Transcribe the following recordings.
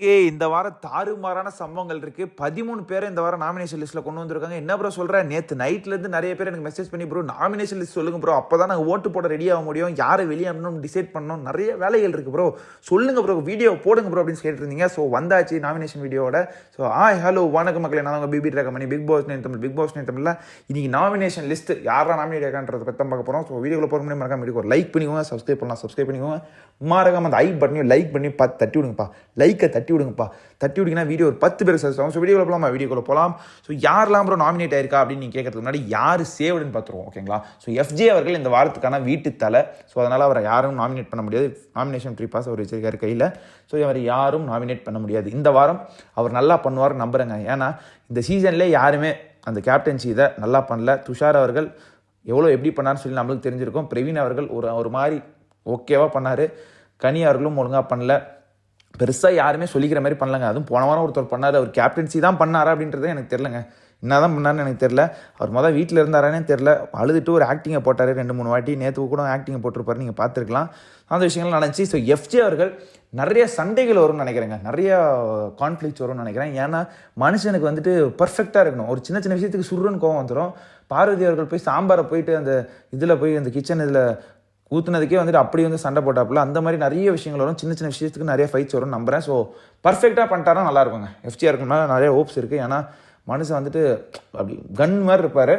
இந்த வாரம் தாறுமாறான சம்பவங்கள் இருக்கு. 13 பேரை இந்த வாரம் நாமினேஷன் லிஸ்ட்ல கொண்டு வந்திருக்காங்க. என்ன ப்ரோ சொல்ற? நேத்து நைட்ல இருந்து நிறைய பேர் எனக்கு மெசேஜ் பண்ணி ப்ரோ நாமினேஷன் லிஸ்ட் சொல்லுங்க ப்ரோ. அப்பதான் நாங்க ஓட்டு போட ரெடி ஆக முடியும். யாரை வெளியே அனுப்பணும் டிசைட் பண்ணணும். நிறைய வேலைகள் இருக்கு ப்ரோ. சொல்லுங்க ப்ரோ, வீடியோ போடுங்க ப்ரோ அப்படின்னு கேட்டிருந்தீங்க. ஸோ வந்தாச்சு நாமினேஷன் வீடியோட. ஸோ ஹலோ வணக்கம் மக்களே, நான் உங்க பிபி ரகமணி, பிக் பாஸ் நேம் தமிழ்ல இன்னைக்கு நாமினேஷன் லிஸ்ட் யாரா நாமினேட் ஆகான்றத பற்றி பார்க்க போறோம். ஸோ வீடியோவில் போகிற முன்னாடி மறக்காம வீடியோ லைக் பண்ணிக்கோங்க, சப்ஸ்கிரைப் பண்ணலாம், சப்ஸ்கிரைப் பண்ணிக்கோங்க. மறக்காம அந்த ஐ பட்டனையும் லைக் பண்ணி தட்டி விடுங்கப்பா, லைக்கை தட்டி விடுங்கப்பா. தட்டி விட்டிங்கன்னா வீடியோ ஒரு 10 பேர் சஜஸ்ட் ஆகும். ஸோ வீடியோக்குள்ள போகலாம். ஸோ யாரெல்லாம் ப்ரோ நாமினேட் ஆயிருக்கா அப்படின்னு நீங்கள் கேட்கறதுக்கு முன்னாடி யார் சேவ்டுன்னு பார்த்துருவோம். ஓகேங்களா? ஸோ எஃப்ஜே அவர்கள் இந்த வாரத்துக்கான வீட்டு தலை. ஸோ அதனால் அவரை யாரும் நாமினேட் பண்ண முடியாது. நாமினேஷன் ஃப்ரீ பாஸ் அவர் வச்சிருக்காரு கையில். ஸோ அவரை யாரும் நாமினேட் பண்ண முடியாது. இந்த வாரம் அவர் நல்லா பண்ணுவார் நம்புறேங்க. ஏன்னா இந்த சீசன்லேயே யாருமே அந்த கேப்டன்சி இதை நல்லா பண்ணல. துஷார் அவர்கள் எப்படி பண்ணார்னு சொல்லி நம்மளுக்கு தெரிஞ்சிருக்கும். பிரவீன் அவர்கள் ஒரு மாதிரி ஓகேவாக பண்ணார். கனி அவர்களும் ஒழுங்காக பண்ணல. பெருசாக யாருமே சொல்லிக்கிற மாதிரி பண்ணலங்க. அதுவும் போன வாரம் ஒருத்தர் பண்ணார். அவர் கேப்டன்சி தான் பண்ணாரா அப்படின்றது எனக்கு தெரிலங்க. என்ன தான் பண்ணார்னு எனக்கு தெரில. அவர் வீட்டில் இருந்தாரானே தெரில. அழுதுட்டு ஒரு ஆக்டிங்கை போட்டார் 2-3 வாட்டி. நேற்று கூட ஆக்டிங்கை போட்டிருப்பாரு, நீங்கள் பார்த்துருக்கலாம். அந்த விஷயங்கள் நடந்துச்சு. ஸோ எஃப்ஜே அவர்கள் நிறைய சண்டைகள் வரும்னு நினைக்கிறேங்க, நிறைய கான்ஃப்ளிக்ஸ் வரும்னு நினைக்கிறேன். ஏன்னா மனுஷனுக்கு பர்ஃபெக்டாக இருக்கணும். ஒரு சின்ன சின்ன விஷயத்துக்கு சுருன்னு கோவம் வந்துடும். பார்வதி அவர்கள் போய் சாம்பாரை போயிட்டு அந்த இதில் போய் அந்த கிச்சன் இதில் ஊற்றுனதுக்கே அப்படி சண்டை போட்டாப்புல. அந்த மாதிரி நிறைய விஷயங்கள் வரும். சின்ன சின்ன விஷயத்துக்கு நிறைய ஃபைட்ஸ் வரும் நம்புறேன். ஸோ பர்ஃபெக்டாக பண்ணிட்டாரா நல்லா இருக்குங்க. எஃப்ஜே இருக்குன்னா நிறைய ஹோப்ஸ் இருக்குது. ஏன்னா மனுஷன் அப்படி கன் மாதிரி இருப்பார்.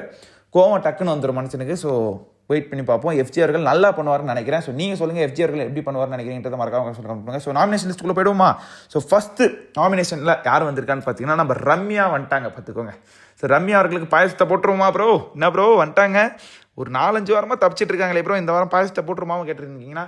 கோவம் டக்குன்னு வந்துடும் மனுஷனுக்கு. ஸோ வெயிட் பண்ணி பார்ப்போம். எஃப்ஜே அவர்கள் நல்லா பண்ணுவார்னு நினைக்கிறேன். ஸோ நீங்கள் சொல்லுங்கள், எஃப்ஜே அவர்கள் எப்படி பண்ணுவார்னு நினைக்கிறீங்கன்றத மறக்காம சொல்லுங்க. ஸோ நாமினேஷன் லிஸ்ட்டுக்குள்ளே போயிடுவோமா? ஸோ ஃபஸ்ட்டு நாமினேஷனில் யார் வந்திருக்கான்னு பார்த்தீங்கன்னா நம்ம ரம்யா வந்துட்டாங்க. பார்த்துக்கோங்க. ஸோ ரம்யா அவர்களுக்கு பாயசத்தை போட்டுருவோமா ப்ரோ? என்ன ப்ரோ வந்துட்டாங்க? ஒரு 4-5 வாரமாக தப்பிச்சிட்டு இருக்காங்களே ப்ரோ, இந்த வாரம் பாயசத்தை போட்டுருமாவும் கேட்டிருந்தீங்கன்னா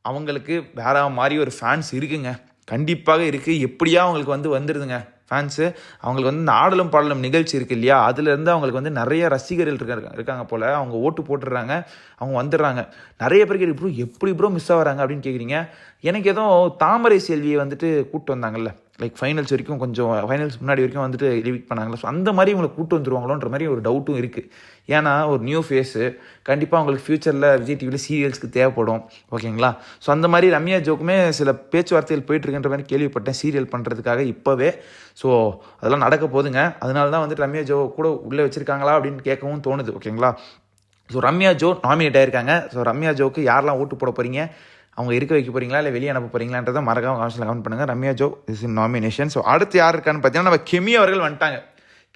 அவங்களுக்கு வேற மாதிரி ஒரு ஃபேன்ஸ் இருக்குங்க. கண்டிப்பாக இருக்குது. எப்படியா அவங்களுக்கு வந்துடுதுங்க ஃபேன்ஸு. அவங்களுக்கு இந்த ஆடலும் பாடலும் நிகழ்ச்சி இருக்குது இல்லையா, அதுலேருந்து அவங்களுக்கு நிறைய ரசிகர்கள் இருக்காங்க போல். அவங்க ஓட்டு போட்டுடுறாங்க, அவங்க வந்துடுறாங்க. நிறைய பேர் கேட்டு ப்ரோ எப்படி ப்ரோ மிஸ் ஆகிறாங்க அப்படின்னு கேட்குறீங்க. எனக்கு ஏதோ தாமரை செல்வியை கூப்பிட்டு வந்தாங்கல்ல, லைக் ஃபைனல்ஸ் வரைக்கும், கொஞ்சம் ஃபைனல்ஸ் முன்னாடி வரைக்கும் லிவிக் பண்ணாங்களா. ஸோ அந்த மாதிரி இவங்களை கூப்பிட்டு வந்துருவாங்களோன்ற மாதிரி ஒரு டவுட்டும் இருக்குது. ஏன்னா ஒரு நியூ ஃபேஸு கண்டிப்பாக அவங்களுக்கு ஃப்யூச்சரில் விஜய் டிவியில் சீரியல்ஸ்க்கு தேவைப்படும். ஓகேங்களா? ஸோ அந்த மாதிரி ரம்யா ஜோக்குமே சில பேச்சுவார்த்தைகள் போயிட்டுருக்குன்ற மாதிரி கேள்விப்பட்டேன் சீரியல் பண்ணுறதுக்காக இப்போவே. ஸோ அதெல்லாம் நடக்க போதுங்க. அதனால தான் ரம்யா ஜோ கூட உள்ளே வச்சுருக்காங்களா அப்படின்னு கேட்கவும் தோணுது. ஓகேங்களா? ஸோ ரம்யா ஜோ நாமினேட் ஆகிருக்காங்க. ஸோ ரம்யா ஜோக்கு யாரெல்லாம் ஓட்டு போட போகிறீங்க, அவங்க இருக்க வைக்க போகிறீங்களா இல்லை வெளியே அனுப்ப போகிறீங்களான்றதை மறக்காம கமெண்ட்ஸில் கமெண்ட் பண்ணுங்கள். Ramya Joe is in nomination. So அடுத்து யார் இருக்கான்னு பார்த்தீங்கன்னா நம்ம கெமி அவர்கள் வந்துட்டாங்க.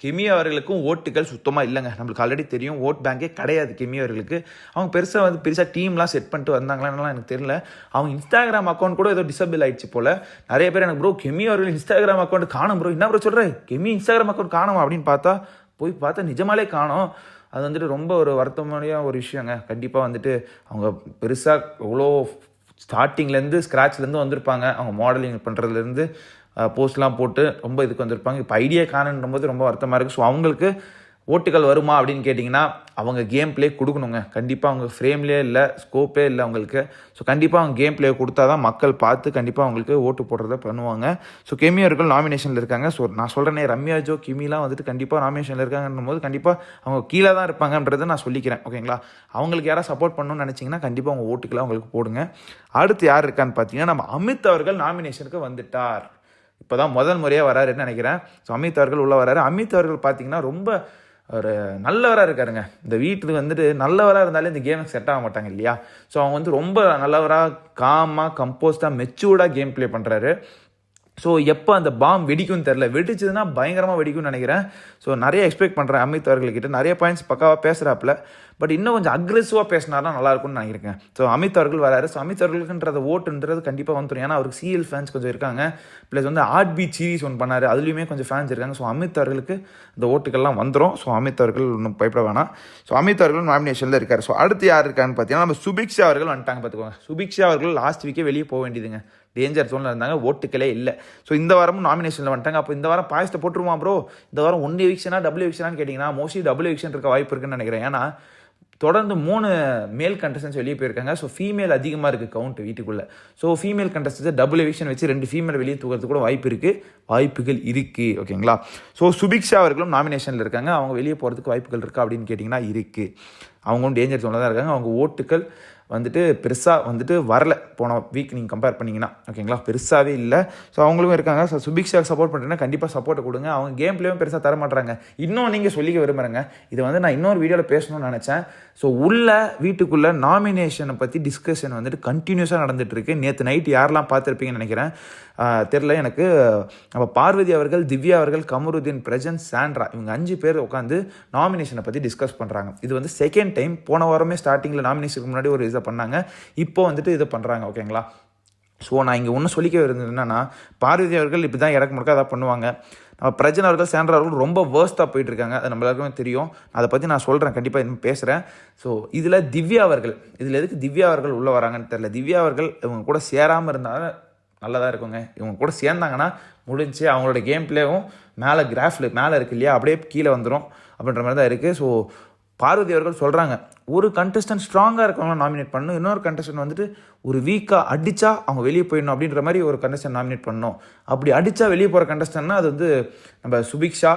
கெமி அவர்களுக்கும் ஓட்டுகள் சுத்தமாக இல்லைங்க. நம்மளுக்கு ஆல்ரெடி தெரியும், ஓட் பேங்கே கிடையாது கெமி அவர்களுக்கு. அவங்க பெருசாக டீம்லாம் செட் பண்ணிட்டு வந்தாங்களான்லாம் எனக்கு தெரியல. அவங்க இன்ஸ்டாகிராம் அக்கௌண்ட் கூட ஏதோ டிசபிள் ஆயிடுச்சு போல். நிறைய பேர் எனக்கு ப்ரோ கெமி அவர்கள் இன்ஸ்டாகிராம் அக்கௌண்ட் காணும் ப்ரோ, என்ன ப்ரோ சொல்கிறேன், கெமி இன்ஸ்டாகிராம் அக்கௌண்ட் காணும் அப்படின்னு பார்த்தா நிஜமாலே காணும். அது ரொம்ப ஒரு வருத்தமான ஒரு விஷயங்க. கண்டிப்பாக அவங்க பெருசாக எவ்வளோ ஸ்டார்டிங்லேருந்து ஸ்க்ராட்ச்லேருந்து வந்திருப்பாங்க. அவங்க மாடலிங் பண்ணுறதுலேருந்து போஸ்ட்லாம் போட்டு ரொம்ப இதுக்கு வந்திருப்பாங்க. இப்போ ஐடியா காணுன்ற போது ரொம்ப வருத்தமாக இருக்குது. ஸோ அவங்களுக்கு ஓட்டுகள் வருமா அப்படின்னு கேட்டிங்கன்னா அவங்க கேம் பிளே கொடுக்கணுங்க. கண்டிப்பாக அவங்க ஃப்ரேம்லேயே இல்லை, ஸ்கோப்பே இல்லை அவங்களுக்கு. ஸோ கண்டிப்பாக அவங்க கேம் பிளே கொடுத்தா தான் மக்கள் பார்த்து கண்டிப்பாக அவங்களுக்கு ஓட்டு போடுறத பண்ணுவாங்க. ஸோ கெமி அவர்கள் நாமினேஷனில் இருக்காங்க. ஸோ நான் சொல்கிறேனே, ரம்யா ஜோ கிமிலாம் கண்டிப்பாக நாமினேஷனில் இருக்காங்கன்னும் போது கண்டிப்பாக அவங்க கீழே தான் இருப்பாங்கன்றதை நான் சொல்லிக்கிறேன். ஓகேங்களா? அவங்களுக்கு யாராவது சப்போர்ட் பண்ணணும்னு நினச்சிங்கன்னா கண்டிப்பாக அவங்க ஓட்டுக்கெல்லாம் அவங்களுக்கு போடுங்க. அடுத்து யார் இருக்கான்னு பார்த்தீங்கன்னா நம்ம அமித் அவர்கள் நாமினேஷனுக்கு வந்துட்டார். இப்போ தான் முதல் முறையாக வராருன்னு நினைக்கிறேன். ஸோ அமித் அவர்கள் உள்ளே வராரு. அமித் அவர்கள் பார்த்தீங்கன்னா ரொம்ப ஒரு நல்லவராக இருக்காருங்க. இந்த வீட்டுக்கு நல்லவராக இருந்தாலே இந்த கேமுக்கு செட் ஆக மாட்டாங்க இல்லையா. ஸோ அவங்க ரொம்ப நல்லவராக, காமாக, கம்போஸ்டாக, மெச்சூர்டாக கேம் ப்ளே பண்ணுறாரு. ஸோ எப்போ அந்த பாம் வெடிக்கும்னு தெரில, வெடிச்சதுன்னா பயங்கரமாக வெடிக்கும்னு நினைக்கிறேன். ஸோ நிறைய எக்ஸ்பெக்ட் பண்ணுறேன் அமித் அவர்கள்கிட்ட. நிறைய பாயிண்ட்ஸ் பக்காவாக பேசுகிறாப்புல. பட் இன்னும் கொஞ்சம் அக்ரெசிவாக பேசினார்னா நல்லாயிருக்கும்னு நினைக்கிறேன். ஸோ அமித் அவர்கள் வராரு. ஸோ அமித் அவர்களுக்குன்றது ஓட்டுன்றது கண்டிப்பாக வந்துடும். ஏன்னா அவருக்கு சீரியல் ஃபேன்ஸ் கொஞ்சம் இருக்காங்க. ப்ளஸ் ஆர்ட் பீட் சீரிஸ் ஒன்று பண்ணார், அதுலேயுமே கொஞ்சம் ஃபேன்ஸ் இருக்காங்க. ஸோ அமித் அவர்களுக்கு இந்த ஓட்டுக்கள்லாம் வந்துடும். ஸோ அமித் அவர்கள் ஒன்றும் பயப்பட வேணாம். ஸோ அமித் அவர்கள் நாமினேஷனில் இருக்கார். ஸோ அடுத்து யார் இருக்கான்னு பார்த்தீங்கன்னா நம்ம சுபிக்ஷா அவர்கள் வந்துட்டாங்க. பார்த்துக்கோங்க, சுபிக்ஷா அவர்கள் லாஸ்ட் வீக்கே வெளியே போக வேண்டியதுங்க. டேஞ்சர் ஜோனில் இருந்தாங்க, ஓட்டுக்களே இல்லை. ஸோ இந்த வாரமும் நாமினேஷனில் வந்துட்டாங்க. அப்போ இந்த வாரம் பாயசத்தை போட்டுருமா ப்ரோ? இந்த வாரம் 1 எவிக்ஷனா டபுள் எவிக்ஷனான்னு கேட்டிங்கன்னா மோஸ்ட்லி டபுள் எவிக்ஷன் இருக்க வாய்ப்பு இருக்குன்னு நினைக்கிறேன். ஏன்னா தொடர்ந்து 3 மேல் கண்டஸ்டன்ஸ் வெளியே போயிருக்காங்க. ஸோ ஃபீமேல் அதிகமாக இருக்குது கவுண்ட் வீட்டுக்குள்ளே. ஸோ ஃபீமேல் கண்டஸ்டன்ஸை டபுள் எவிக்ஷன் வச்சு 2 ஃபீமேல் வெளியே தூக்கிறதுக்கு கூட வாய்ப்புகள் இருக்குது. ஓகேங்களா? ஸோ சுபிக்ஷா அவர்களும் நாமினேஷனில் இருக்காங்க. அவங்க வெளியே போகிறதுக்கு வாய்ப்புகள் இருக்கா அப்படின்னு கேட்டிங்கன்னா இருக்குது. அவங்களும் டேஞ்சர் ஜோனில் தான் இருக்காங்க. அவங்க ஓட்டுக்கள் வந்துட்டு பெருசாக வந்துட்டு வரல போன வீக் நீங்கள் கம்பேர் பண்ணிங்கன்னா, ஓகேங்களா? பெருசாகவே இல்லை. ஸோ அவங்களும் இருக்காங்க. ஸோ சுபிக்ஷாக்கு சப்போர்ட் பண்ணுறேன்னா கண்டிப்பாக சப்போர்ட்டை கொடுங்க. அவங்க கேம் பிளேயும் பெருசாக தர மாட்டுறாங்க. இன்னும் நீங்கள் சொல்லிக்க விரும்புகிறேங்க, இது வந்து நான் இன்னொரு வீடியோவில் பேசணும்னு நினச்சேன். ஸோ வீட்டுக்குள்ளே நாமினேஷனை பற்றி டிஸ்கஷன் வந்துட்டு கண்டினியூஸாக நடந்துகிட்ருக்கு. நேற்று நைட்டு யாரெல்லாம் பார்த்துருப்பீங்கன்னு நினைக்கிறேன், தெரில எனக்கு. நம்ம பார்வதி அவர்கள், திவ்யா அவர்கள், கமருதீன், பிரஜன், சாண்ட்ரா, இவங்க 5 பேர் உட்காந்து நாமினேஷனை பற்றி டிஸ்கஸ் பண்ணுறாங்க. இது வந்து செகண்ட் டைம். போன வாரமே ஸ்டார்டிங்கில் நாமினேஷனுக்கு முன்னாடி ஒரு இதை பண்ணாங்க, இப்போ வந்துட்டு இதை பண்ணுறாங்க, ஓகேங்களா? ஸோ நான் இங்கே ஒன்றும் சொல்லிக்க இருந்தது என்னன்னா, பார்வதி அவர்கள் இப்படி தான் இறக்க முடக்க அதை பண்ணுவாங்க. நம்ம பிரஜன் அவர்கள், சாண்ட்ரா அவர்கள் ரொம்ப வேர்ஸ்ட்டாக போயிட்டுருக்காங்க. அது நம்ம எல்லாருக்குமே தெரியும். அதை பற்றி நான் சொல்கிறேன், கண்டிப்பாக இன்னும் பேசுகிறேன். ஸோ இதில் திவ்யா அவர்கள், இதில் எதுக்கு திவ்யா அவர்கள் உள்ளே வராங்கன்னு தெரில. திவ்யா அவர்கள் இவங்க கூட சேராமல் இருந்தாலும் நல்லதாக இருக்குங்க. இவங்க கூட சேர்ந்தாங்கன்னா முடிஞ்சு அவங்களோட கேம் பிளேவும் மேலே கிராஃபில் மேலே இருக்குது இல்லையா, அப்படியே கீழே வந்துடும் அப்படின்ற மாதிரி தான் இருக்குது. ஸோ பார்வதி அவர்கள் சொல்கிறாங்க, ஒரு கண்டஸ்டன்ட் ஸ்ட்ராங்காக இருக்கவங்களாம் நாமினேட் பண்ணணும், இன்னொரு கண்டஸ்டன்ட் வந்துட்டு ஒரு வீக்காக அடித்தா அவங்க வெளியே போயிடணும் அப்படின்ற மாதிரி ஒரு கண்டஸ்டன்ட் நாமினேட் பண்ணணும். அப்படி அடித்தா வெளியே போகிற கண்டஸ்டன்ட்னா அது வந்து நம்ம சுபிக்ஷா,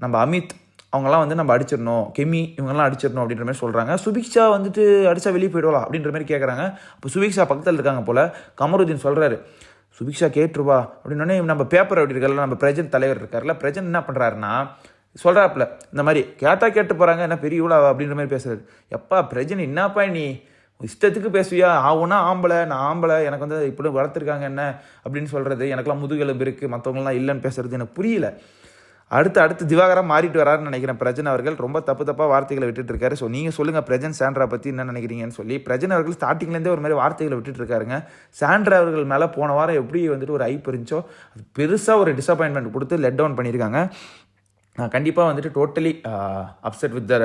நம்ம அமித், அவங்களாம் வந்து நம்ம அடிச்சிடணும், கெமி இவங்கெல்லாம் அடிச்சிடணும் அப்படின்ற மாதிரி சொல்கிறாங்க. சுபிக்ஷா வந்துட்டு அடித்தா வெளியே போயிடுவா அப்படின்ற மாதிரி கேட்குறாங்க. அப்போ சுபிக்ஷா பக்கத்தில் இருக்காங்க போல். கமருதீன் சொல்கிறாரு, சுபிக்ஷா கேட்டுருவா அப்படின்னோடனே நம்ம பேப்பர் அப்படி இருக்கார்ல, நம்ம பிரஜன் தலைவர் இருக்கார்ல, பிரஜன் என்ன பண்ணுறாருன்னா சொல்கிறாப்புல, இந்த மாதிரி கேட்டு போகிறாங்க, என்ன பெரிய இவ்வளோ அப்படின்ற மாதிரி பேசுறது. எப்பா பிரஜன், என்னப்பா நீ இஷ்டத்துக்கு பேசுவியா? ஆகுனா ஆம்பளை, நான் ஆம்பளை, எனக்கு வந்து இப்படி வளர்த்துருக்காங்க என்ன அப்படின்னு சொல்கிறது, எனக்குலாம் முதுகெலும்பு இருக்குது, மற்றவங்களாம் இல்லைன்னு பேசுறது எனக்கு புரியல. அடுத்து திவாகராக மாறிட்டு வராருன்னு நினைக்கிறேன். பிரஜன் அவர்கள் ரொம்ப தப்பாக வார்த்தைகளை விட்டுட்டு இருக்காரு. ஸோ நீங்கள் சொல்லுங்கள் பிரஜன் சாண்ட்ரா பற்றி என்ன நினைக்கிறீங்கன்னு சொல்லி. பிரஜன் அவர்கள் ஸ்டார்டிங்லேருந்தே ஒரு மாதிரி வார்த்தைகளை விட்டுட்டு இருக்காருங்க. சாண்ட்ரா அவர்கள் மேலே போன வாரம் எப்படி வந்துட்டு ஒரு ஐப் இருந்துச்சோ, அது பெருசாக ஒரு டிசப்பாயின்மெண்ட் கொடுத்து லெட் டவுன் பண்ணியிருக்காங்க. நான் கண்டிப்பாக வந்துட்டு totally upset with the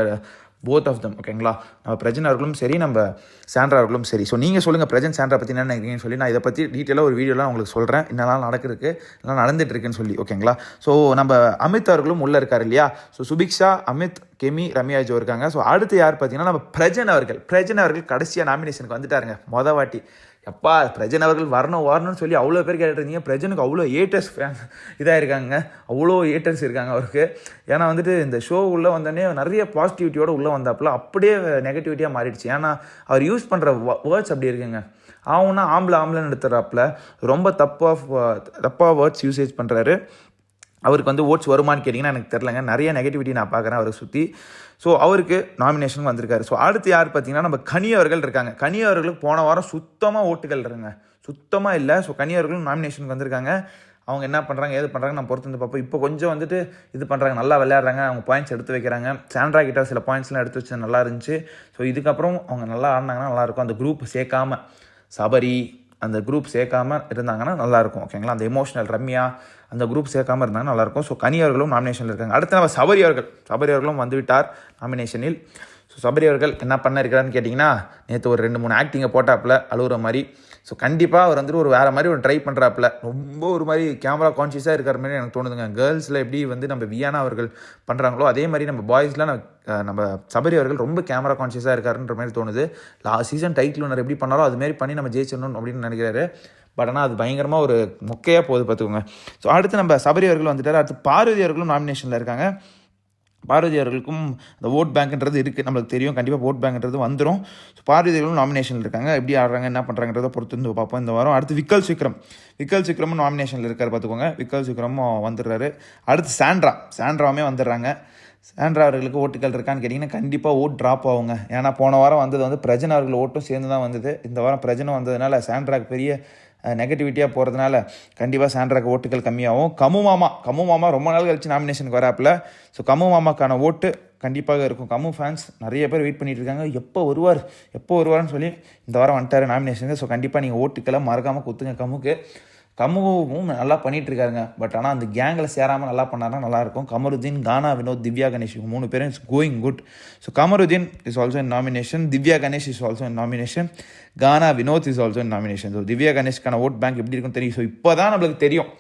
both of them, ஓகேங்களா? நம்ம பிரஜன் அவர்களும் சரி, நம்ம சாண்ட்ரா அவர்களும் சரி. ஸோ நீங்கள் சொல்லுங்கள் பிரஜன் சாண்ட்ரா பற்றி என்ன நினைக்கிறீங்கன்னு சொல்லி. நான் இதை பற்றி டீட்டெயிலாக ஒரு வீடியோலாம் உங்களுக்கு சொல்கிறேன், என்னெல்லாம் நடக்குதுக்கு, எல்லாம் நடந்துகிட்ருக்குன்னு சொல்லி, ஓகேங்களா? ஸோ நம்ம அமித் அவர்களும் உள்ளே இருக்கார் இல்லையா? ஸோ சுபிக்ஷா, அமித், கெமி, ரம்யா ஜோ இருக்காங்க. ஸோ அடுத்து யார் பார்த்தீங்கன்னா நம்ம பிரஜன் அவர்கள் கடைசியாக நாமினேஷனுக்கு வந்துட்டாருங்க. வாட்டி எப்பா பிரஜன் அவர்கள் வரணும்னு சொல்லி அவ்வளோ பேர் கேட்டுருந்தீங்க. பிரஜனுக்கு அவ்வளோ ஏட்டர்ஸ் இதாக இருக்காங்க, அவ்வளோ ஏட்டர்ஸ் இருக்காங்க அவருக்கு. ஏன்னா வந்துட்டு இந்த ஷோ உள்ளே வந்தோடனே நிறைய பாசிட்டிவிட்டியோடு உள்ளே வந்தாப்புல அப்படியே நெகட்டிவிட்டியாக மாறிடுச்சு. ஏன்னா அவர் யூஸ் பண்ணுற வேர்ட்ஸ் அப்படி இருக்குங்க. ஆகுனா ஆம்பளைன்னு எடுத்துறாப்புல, ரொம்ப தப்பாக வேர்ட்ஸ் யூசேஜ் பண்ணுறாரு. அவருக்கு வந்து ஓட்ஸ் வருமானு கேட்டிங்கன்னா எனக்கு தெரிலங்க. நிறைய நெகட்டிவிட்டி நான் பார்க்குறேன் அவரை சுற்றி. ஸோ அவருக்கு நாமினேஷன் வந்திருக்காரு. ஸோ அடுத்து யார் பார்த்தீங்கன்னா நம்ம கனி அவர்கள் இருக்காங்க. கனி அவர்களுக்கு போன வாரம் சுத்தமாக ஓட்டுகள் இருங்க, சுத்தமாக இல்லை. ஸோ கனி அவர்களும் நாமினேஷனுக்கு வந்திருக்காங்க. அவங்க என்ன பண்ணுறாங்க ஏது பண்ணுறாங்க நான் பொறுத்து வந்து பார்ப்போம். இப்போ கொஞ்சம் வந்துட்டு இது பண்ணுறாங்க, நல்லா விளையாடுறாங்க, அவங்க பாயிண்ட்ஸ் எடுத்து வைக்கிறாங்க. சாண்ட்ரா கிட்ட சில பாயிண்ட்ஸ்லாம் எடுத்து வச்சு நல்லா இருந்துச்சு. ஸோ இதுக்கப்புறம் அவங்க நல்லா ஆடினாங்கன்னா நல்லாயிருக்கும். அந்த குரூப் சேர்க்காமல், சபரி அந்த குரூப் சேர்க்காமல் இருந்தாங்கன்னா நல்லாயிருக்கும், ஓகேங்களா? அந்த எமோஷனல் ரம்யா அந்த குரூப் சேர்க்காமல் இருந்தாங்கன்னா நல்லாயிருக்கும். ஸோ கனி அவர்களும் நாமினேஷனில் இருக்காங்க. அடுத்து நம்ம சபரி அவர்களும் வந்துவிட்டார் நாமினேஷனில். ஸோ சபரி அவர்கள் என்ன பண்ண இருக்கிறான்னு கேட்டிங்கன்னா, நேற்று ஒரு 2-3 ஆக்டிங்கை போட்டாப்புல அழுகுற மாதிரி. ஸோ கண்டிப்பாக அவர் வந்துட்டு ஒரு வேறு மாதிரி ஒரு ட்ரை பண்ணுறாப்புல, ரொம்ப ஒரு மாதிரி கேமரா கான்ஷியஸாக இருக்கிற மாதிரி எனக்கு தோணுதுங்க. கேர்ள்ஸில் எப்படி வந்து நம்ம வியானா அவர்கள் பண்ணுறாங்களோ அதே மாதிரி நம்ம பாய்ஸ்லாம் நம்ம சபரி அவர்கள் ரொம்ப கேமரா கான்ஷியஸாக இருக்காருன்ற மாதிரி தோணுது. லாஸ்ட் சீசன் டைட்டில் வின்னர் எப்படி பண்ணாலும் அதுமாரி பண்ணி நம்ம ஜெயிச்சிடணும் அப்படின்னு நினைக்கிறாரு. பட் ஆனால் அது பயங்கரமாக ஒரு மொக்கையாக போகுது பார்த்துக்கோங்க. ஸோ அடுத்து நம்ம சபரி அவர்கள் வந்துட்டார். அடுத்து பார்வதி அவர்களும் நாமினேஷனில் இருக்காங்க. பார்வதி அவர்களுக்கும் அந்த ஓட் பேங்க்ன்றது இருக்குது, நம்மளுக்கு தெரியும். கண்டிப்பாக ஓட் பேங்க்ன்றது வந்துடும். ஸோ பார்வதி அவர்களும் நாமினேஷனில் இருக்காங்க. எப்படி ஆடுறாங்க என்ன பண்ணுறாங்கன்றதை பொறுத்து வந்து பார்ப்போம் இந்த வாரம். அடுத்து விக்கல் சிக்ரமும் நாமினேஷனில் இருக்கார் பார்த்துக்கோங்க. விக்கல் சிக்ரமும் வந்துடுறாரு. அடுத்து சாண்ட்ராவுமே வந்துடுறாங்க. சாண்ட்ரா அவர்களுக்கு ஓட்டுகள் இருக்கான்னு கேட்டிங்கன்னா கண்டிப்பாக ஓட் ட்ராப் ஆகுங்க. ஏன்னா போன வாரம் வந்தது வந்து பிரஜன் அவர்கள் ஓட்டும் சேர்ந்து தான் வந்தது. இந்த வாரம் பிரஜனும் வந்ததுனால சாண்ட்ராக்கு பெரிய நெகட்டிவிட்டியாக போகிறதுனால கண்டிப்பாக சாண்ட்ராக்கு ஓட்டுகள் கம்மியாகும். கமு மாமா ரொம்ப நாள் கழிச்சு நாமினேஷனுக்கு வராப்பில். ஸோ கமு மாமாக்கான ஓட்டு கண்டிப்பாக இருக்கும். கமு ஃபேன்ஸ் நிறைய பேர் வெயிட் பண்ணிட்டு இருக்காங்க, எப்போ வருவார்னு சொல்லி. இந்த வாரம் வந்துட்டார் நாமினேஷனுக்கு. ஸோ கண்டிப்பாக நீங்கள் ஓட்டுக்கெல்லாம் மறக்காமல் குத்துங்க. கமுவும் நல்லா பண்ணிகிட்டு இருக்காருங்க. பட் ஆனால் அந்த கேங்கில் சேராமல் நல்லா பண்ணார்னா நல்லாயிருக்கும். கமருதீன், கானா வினோத், திவ்யா கணேஷ் 3 பேரும் is going good. So Kamaruddin is also in nomination, Divya Ganesh is also in nomination, Gana Vinoth is also in nomination. So Divya கணேஷ்க்கான ஓட் பேங்க் எப்படி இருக்குன்னு தெரியும். ஸோ இப்போ தான் நம்மளுக்கு தெரியும்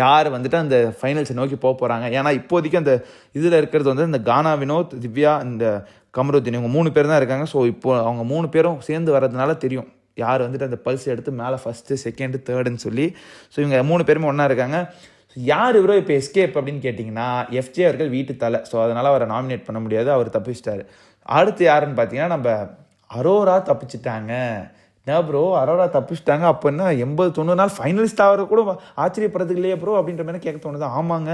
யார் வந்துட்டு அந்த ஃபைனல்ஸை நோக்கி போகிறாங்க. ஏன்னா இப்போதைக்கு அந்த இதில் இருக்கிறது வந்து இந்த கானா வினோத், திவ்யா, இந்த கமருதீன் இவங்க 3 பேர் தான் இருக்காங்க. ஸோ இப்போ அவங்க 3 பேரும் சேர்ந்து வர்றதுனால தெரியும் யார் வந்துட்டு அந்த பல்ஸ் எடுத்து மேலே ஃபஸ்ட்டு செகண்டு தேர்டுன்னு சொல்லி. ஸோ இவங்க 3 பேருமே ஒன்றா இருக்காங்க. ஸோ யார் இவரோ இப்போ எஸ்கேப் அப்படின்னு கேட்டிங்கன்னா FJ அவர்கள் வீட்டு தலை. ஸோ அதனால் அவரை நாமினேட் பண்ண முடியாது, அவர் தப்பிச்சிட்டாரு. அடுத்து யாருன்னு பார்த்தீங்கன்னா நம்ம அரோரா தப்பிச்சிட்டாங்க. என்ன ப்ரோ அரோரா தப்பிச்சிட்டாங்க அப்படின்னா 80-90 நாள் ஃபைனலிஸ்ட் ஆகிற கூட ஆச்சரியப்படுறதுக்கு இல்லையா ப்ரோ அப்படின்ற மாதிரி கேட்க தோணுது. ஆமாங்க,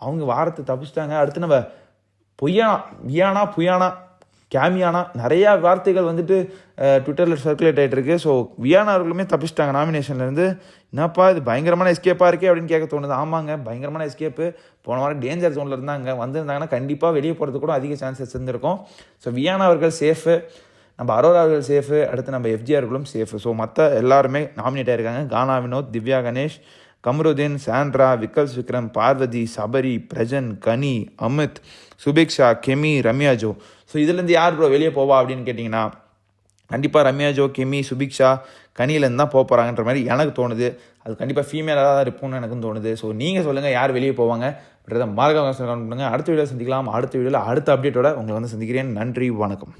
அவங்க வாரத்தை தப்பிச்சிட்டாங்க. அடுத்து நம்ம புயானா கேமியானா நிறையா வார்த்தைகள் வந்துட்டு ட்விட்டரில் சர்க்குலேட் ஆகிட்டு இருக்கு. ஸோ வியானா அவர்களுமே தப்பிச்சிட்டாங்க நாமினேஷன்லேருந்து. என்னப்பா இது பயங்கரமான எஸ்கேப்பாக இருக்கே அப்படின்னு கேட்க தோணுது. ஆமாங்க, பயங்கரமான எஸ்கேப்பு. போன வாரம் டேஞ்சர் ஜோனில் இருந்தாங்க, வந்திருந்தாங்கன்னா கண்டிப்பாக வெளியே போகிறது கூட அதிக சான்சஸ் இருந்திருக்கும். ஸோ வியானா அவர்கள் சேஃபு, நம்ம அரோரா அவர்கள் சேஃபு, அடுத்து நம்ம எஃப்ஜிஆர்களும் சேஃபு. ஸோ மற்ற எல்லாருமே நாமினேட் ஆகிருக்காங்க. கானா வினோத், திவ்யா கணேஷ், கமருதீன், சாண்ட்ரா, விக்கல்ஸ் விக்ரம், பார்வதி, சபரி, பிரஜன், கனி, அமித், சுபிக்ஷா, கெமி, ரம்யா ஜோ. ஸோ இதுலேருந்து யார் ப்ரோ வெளியே போவா அப்படின்னு கேட்டிங்கன்னா கண்டிப்பாக ரம்யா ஜோ, கெமி, சுபிக்ஷா, கனியிலேருந்து தான் போகிறாங்கன்ற மாதிரி எனக்கு தோணுது. அது கண்டிப்பாக ஃபீமேலாக தான் இருப்போம்னு எனக்கும் தோணுது. ஸோ நீங்கள் சொல்லுங்கள் யார் வெளியே போவாங்க அப்படின்றத மறக்காம கமெண்ட் பண்ணுங்கள். அடுத்த வீடியோ சந்திக்கலாம். அடுத்த வீடியோவில் அடுத்த அப்டேட்டோட உங்களை வந்து சந்திக்கிறேன். நன்றி, வணக்கம்.